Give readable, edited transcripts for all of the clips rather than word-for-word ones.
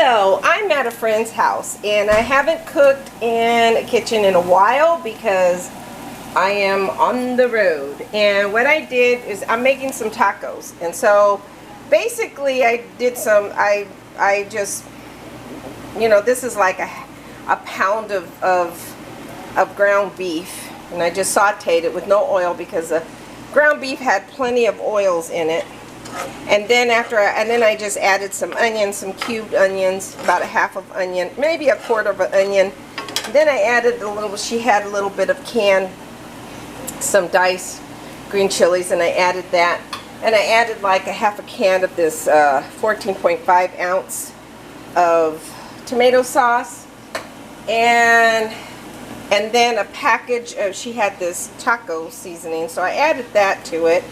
So I'm at a friend's house and I haven't cooked in a kitchen in a while because I am on the road. And what I did is I'm making some tacos. And so basically I did some, I just, you know, this is like a pound of ground beef. And I just sauteed it with no oil because the ground beef had plenty of oils in it. And then I just added some onions, some cubed onions, about a half of onion, maybe a quarter of an onion. Then I added a little, she had a little bit of canned, some diced green chilies, and I added that. And I added like a half a can of this 14.5 ounce of tomato sauce. And then a package of, she had this taco seasoning, so I added that to it.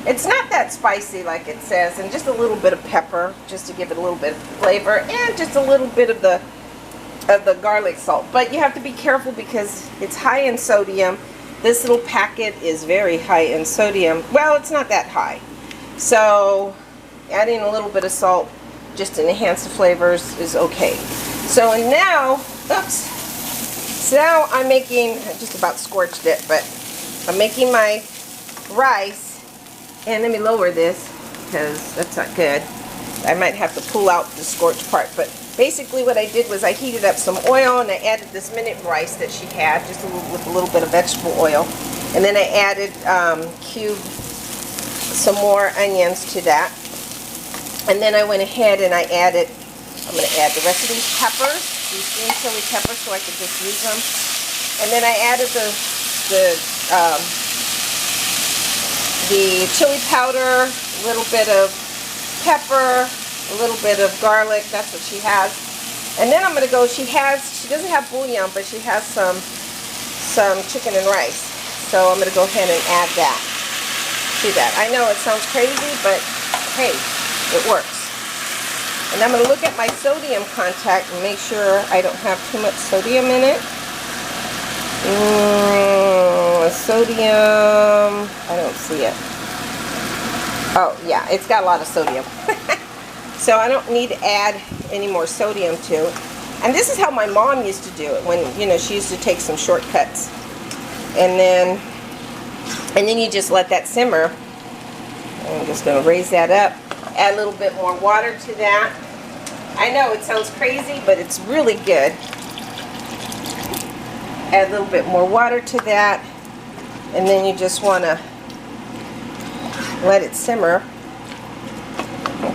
It's not that spicy like it says, and just a little bit of pepper just to give it a little bit of flavor, and just a little bit of the garlic salt. But you have to be careful because it's high in sodium. This little packet is very high in sodium. Well, it's not that high. So adding a little bit of salt just to enhance the flavors is okay. So now, so now I'm making, I just about scorched it, but I'm making my rice. And let me lower this because that's not good. I might have to pull out the scorched part. But basically what I did was I heated up some oil and I added this minute rice that she had, just with a little bit of vegetable oil. And then I added cubed some more onions to that. And then I went ahead and I added, I'm going to add the rest of these peppers, these green chili peppers, so I could just use them. And then I added the chili powder, a little bit of pepper, a little bit of garlic. That's what she has. And then I'm going to go, she doesn't have bouillon, but she has some chicken and rice. So I'm going to go ahead and add that to that. I know it sounds crazy, but hey, it works. And I'm going to look at my sodium content and make sure I don't have too much sodium in it. Sodium, I don't see it. Oh yeah, it's got a lot of sodium. So I don't need to add any more sodium to it. And this is how my mom used to do it when, you know, she used to take some shortcuts. And then you just let that simmer. I'm just going to raise that up, add a little bit more water to that. I know it sounds crazy, but it's really good. Add a little bit more water to that, and then you just want to let it simmer.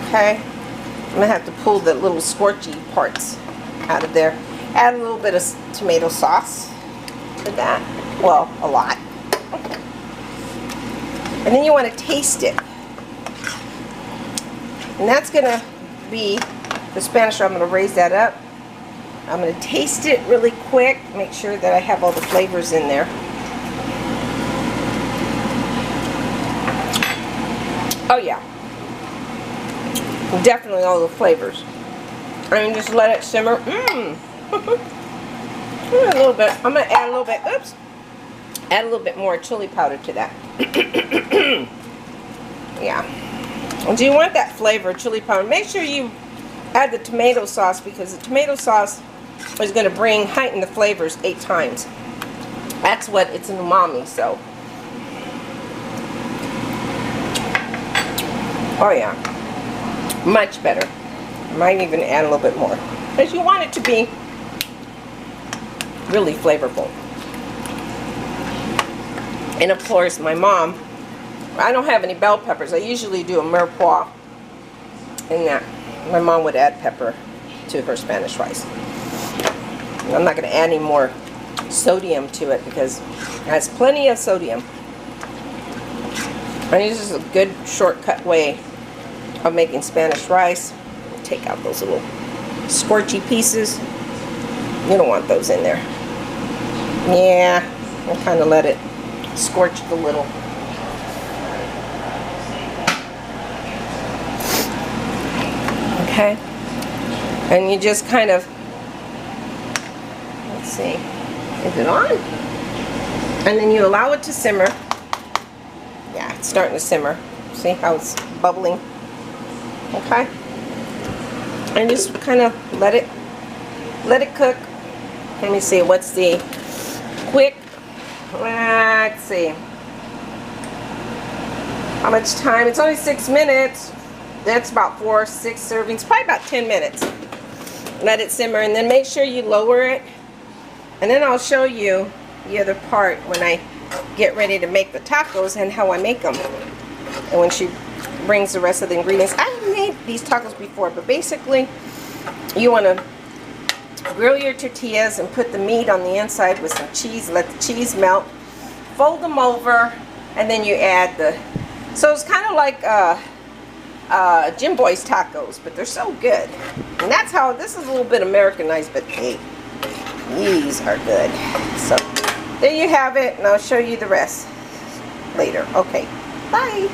Okay, I'm going to have to pull the little scorchy parts out of there. Add a little bit of tomato sauce to that. Well, a lot. And then you want to taste it. And that's going to be the Spanish. I'm going to raise that up. I'm going to taste it really quick, make sure that I have all the flavors in there. Oh yeah, definitely all the flavors. And just let it simmer. A little bit. I'm going to add a little bit, add a little bit more chili powder to that. Yeah. And do you want that flavor, chili powder? Make sure you add the tomato sauce, because the tomato sauce is going to heighten the flavors 8 times. That's what it's an umami, so. Oh yeah, much better. Might even add a little bit more, because you want it to be really flavorful. And of course, my mom, I don't have any bell peppers. I usually do a mirepoix in that. My mom would add pepper to her Spanish rice. I'm not going to add any more sodium to it because it has plenty of sodium. And this is a good shortcut way of making Spanish rice. Take out those little scorchy pieces. You don't want those in there. Yeah, I'll kind of let it scorch a little. Okay. And you just kind of, let's see, is it on? And then you allow it to simmer. Yeah, it's starting to simmer. See how it's bubbling? Okay. And just kind of let it cook. Let me see, what's the quick, let's see, how much time? It's only 6 minutes. That's about 4 or 6 servings, probably about 10 minutes. Let it simmer, and then make sure you lower it. And then I'll show you the other part when I get ready to make the tacos and how I make them. And when she brings the rest of the ingredients. I've made these tacos before, but basically you want to grill your tortillas and put the meat on the inside with some cheese. Let the cheese melt. Fold them over, and then you add the... So it's kind of like Jimboys tacos, but they're so good. And that's how... This is a little bit Americanized, but hey, these are good. So there you have it, and I'll show you the rest later. Okay, bye.